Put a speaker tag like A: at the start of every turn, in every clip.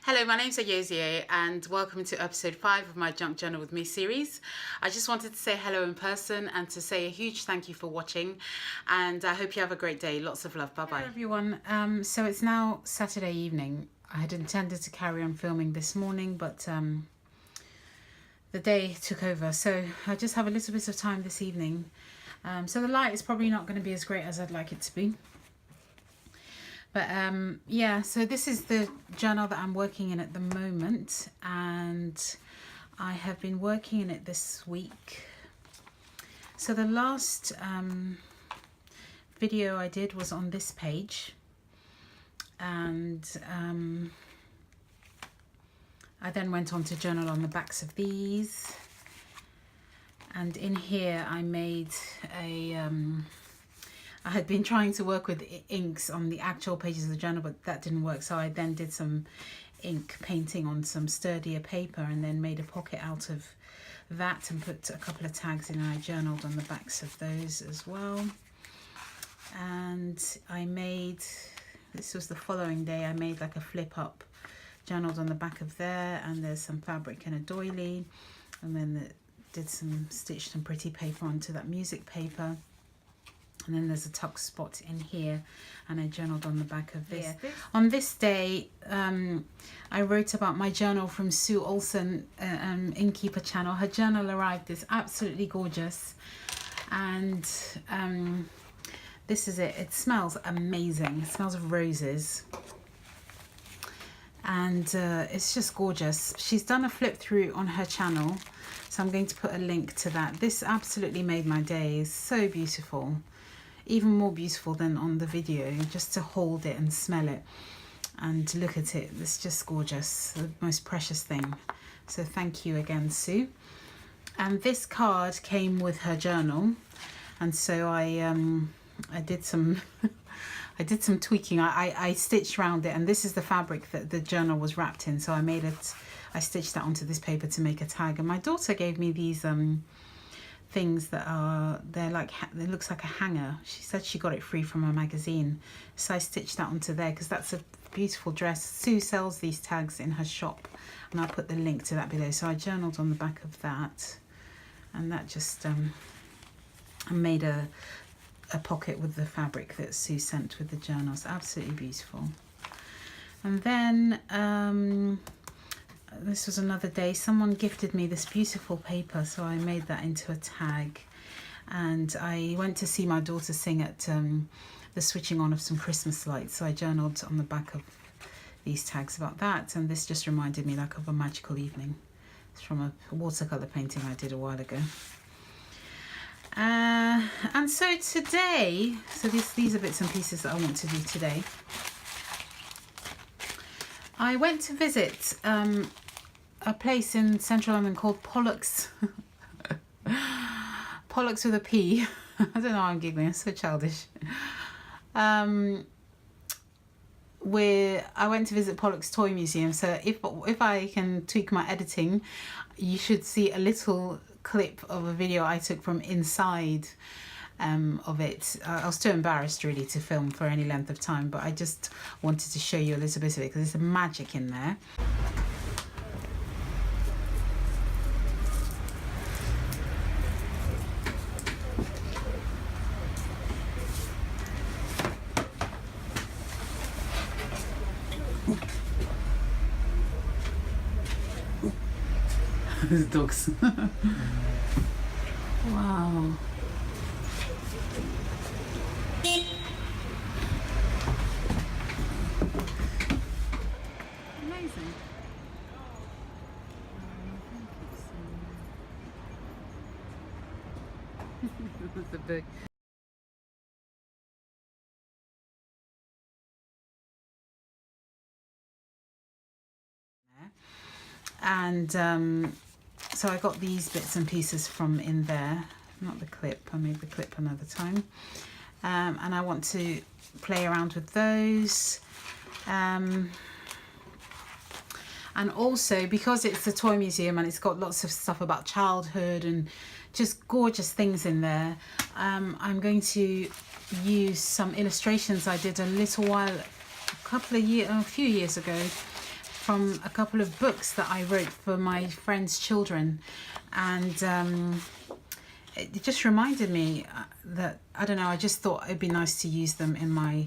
A: Hello, my name's Ayozie and welcome to episode 5 of my Junk Journal with Me series. I just wanted to say hello in person and to say a huge thank you for watching, and I hope you have a great day. Lots of love. Bye bye.
B: Hello everyone. So it's now Saturday evening. I had intended to carry on filming this morning, but the day took over, so I just have a little bit of time this evening. So the light is probably not going to be as great as I'd like it to be. But yeah, so this is the journal that I'm working in at the moment, and I have been working in it this week. So the last video I did was on this page, and I then went on to journal on the backs of these, and in here I made a I had been trying to work with inks on the actual pages of the journal, but that didn't work, so I then did some ink painting on some sturdier paper and then made a pocket out of that and put a couple of tags in, and I journaled on the backs of those as well. And I made, this was the following day, I made like a flip up, journaled on the back of there, and there's some fabric and a doily, and then stitched some pretty paper onto that music paper. And then there's a tuck spot in here, and I journaled on the back of this. Yeah. On this day, I wrote about my journal from Sue Olsen, Innkeeper channel. Her journal arrived. It's absolutely gorgeous, and this is it. It smells amazing. It smells of roses, and it's just gorgeous. She's done a flip through on her channel, so I'm going to put a link to that. This absolutely made my day. It's so beautiful. Even more beautiful than on the video, just to hold it and smell it and to look at it. It's just gorgeous, the most precious thing. So thank you again, Sue. And this card came with her journal, and so I did some I did some tweaking. I stitched around it, and this is the fabric that the journal was wrapped in, so I stitched that onto this paper to make a tag. And my daughter gave me these things that are, it looks like a hanger. She said she got it free from a magazine, so I stitched that onto there because that's a beautiful dress. Sue sells these tags in her shop, and I'll put the link to that below. So I journaled on the back of that, and that just I made a pocket with the fabric that Sue sent with the journals. Absolutely beautiful. And then this was another day, someone gifted me this beautiful paper, so I made that into a tag, and I went to see my daughter sing at the switching on of some Christmas lights, so I journaled on the back of these tags about that, and this just reminded me like of a magical evening. It's from a watercolour painting I did a while ago. And so today, so these are bits and pieces that I want to do today. I went to visit a place in central London called Pollocks. Pollocks with a P. I don't know why I'm giggling, it's so childish. Where I went to visit Pollocks Toy Museum. So if I can tweak my editing, you should see a little clip of a video I took from inside of it. I was too embarrassed really to film for any length of time, but I just wanted to show you a little bit of it because there's some magic in there. There's dogs. Wow. Amazing. That's a big. And so I got these bits and pieces from in there, not the clip, I made the clip another time, and I want to play around with those, and also because it's the toy museum and it's got lots of stuff about childhood and just gorgeous things in there, I'm going to use some illustrations I did a few years ago from a couple of books that I wrote for my friends' children, and it just reminded me that, I don't know, I just thought it'd be nice to use them in my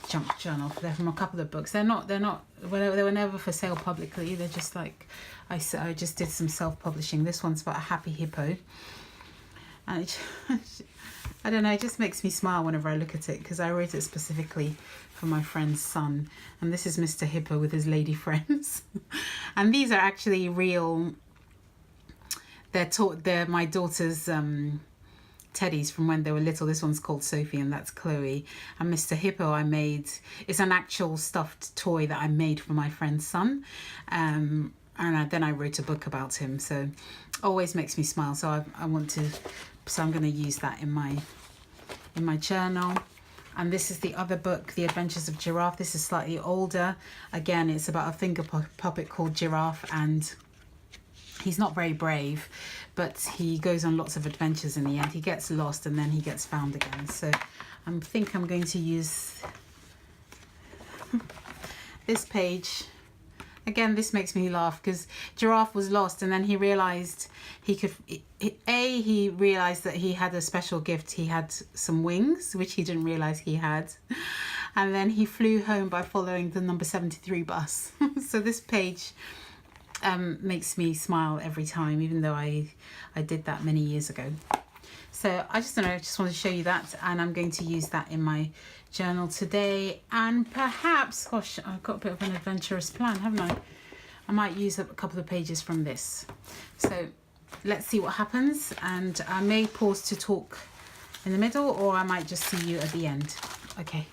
B: junk journal. They're from a couple of books. They were never for sale publicly. They're just like, I just did some self-publishing. This one's about a happy hippo. And I don't know, it just makes me smile whenever I look at it, because I wrote it specifically for my friend's son. And this is Mr. Hippo with his lady friends. And these are actually real. They're my daughter's teddies from when they were little. This one's called Sophie and that's Chloe. And Mr. Hippo is an actual stuffed toy that I made for my friend's son. And then I wrote a book about him. So always makes me smile. So I'm going to use that in my journal. And this is the other book, The Adventures of Giraffe. This is slightly older. Again, it's about a finger puppet called Giraffe, and he's not very brave, but he goes on lots of adventures in the end. He gets lost and then he gets found again. So I think I'm going to use this page. Again, this makes me laugh because Giraffe was lost and then he realised he realised that he had a special gift. He had some wings, which he didn't realise he had. And then he flew home by following the number 73 bus. So this page makes me smile every time, even though I did that many years ago. So I just don't know, I just wanted to show you that, and I'm going to use that in my journal today. And perhaps, gosh, I've got a bit of an adventurous plan, haven't I? I might use a couple of pages from this. So let's see what happens, and I may pause to talk in the middle, or I might just see you at the end. Okay.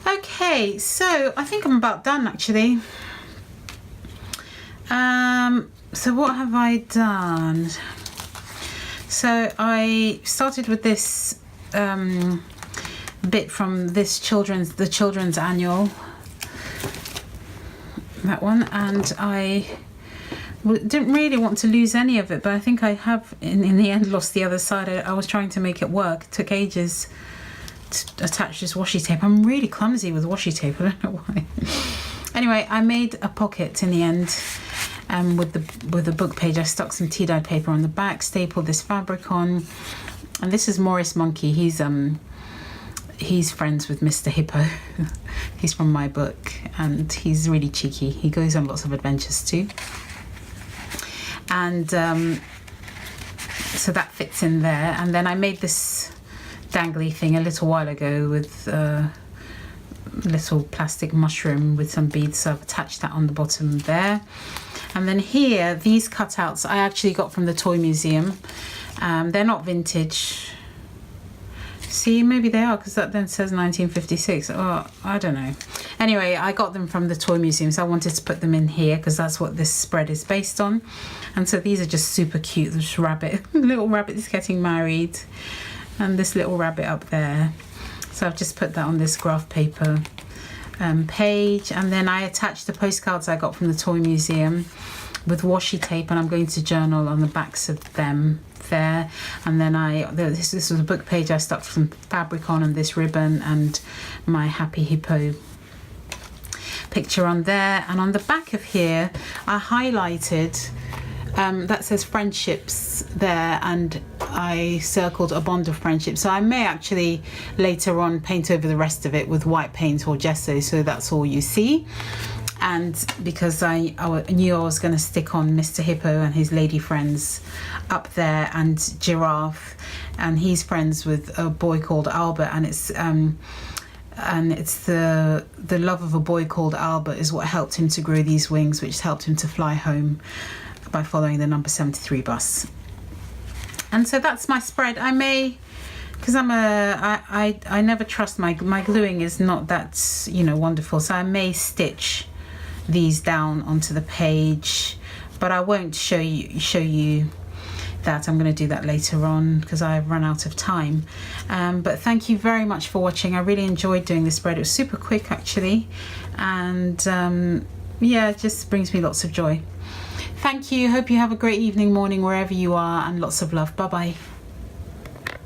B: Okay, so I think I'm about done actually. So what have I done? So I started with this bit from this the children's annual, that one, and I didn't really want to lose any of it, but I think I have in the end lost the other side. I was trying to make it work. It took ages to attach this washi tape. I'm really clumsy with washi tape, I don't know why. Anyway, I made a pocket in the end, with the book page. I stuck some tea dyed paper on the back, stapled this fabric on, and this is Morris Monkey. He's friends with Mr. Hippo. He's from my book, and he's really cheeky. He goes on lots of adventures too. And so that fits in there. And then I made this dangly thing a little while ago with a little plastic mushroom with some beads, so I've attached that on the bottom there. And then here, these cutouts I actually got from the Toy Museum. They're not vintage. See, maybe they are, because that then says 1956. Oh, I don't know. Anyway, I got them from the Toy Museum, so I wanted to put them in here because that's what this spread is based on. And so these are just super cute. This rabbit, little rabbit is getting married, and this little rabbit up there. So I've just put that on this graph paper page, and then I attached the postcards I got from the Toy Museum with washi tape, and I'm going to journal on the backs of them there. And then this was a book page I stuck some fabric on, and this ribbon, and my happy hippo picture on there. And on the back of here I highlighted that says friendships there, and I circled a bond of friendship. So I may actually later on paint over the rest of it with white paint or gesso, so that's all you see. And because I knew I was going to stick on Mr. Hippo and his lady friends up there, and Giraffe, and he's friends with a boy called Albert, and it's the love of a boy called Albert is what helped him to grow these wings, which helped him to fly home by following the number 73 bus. And so that's my spread. I may, because I never trust my gluing is not that, you know, wonderful, so I may stitch these down onto the page, but I won't show you that. I'm going to do that later on because I've run out of time. But thank you very much for watching. I really enjoyed doing this spread. It was super quick actually, and yeah, it just brings me lots of joy. Thank you. Hope you have a great evening, morning, wherever you are, and lots of love. Bye bye.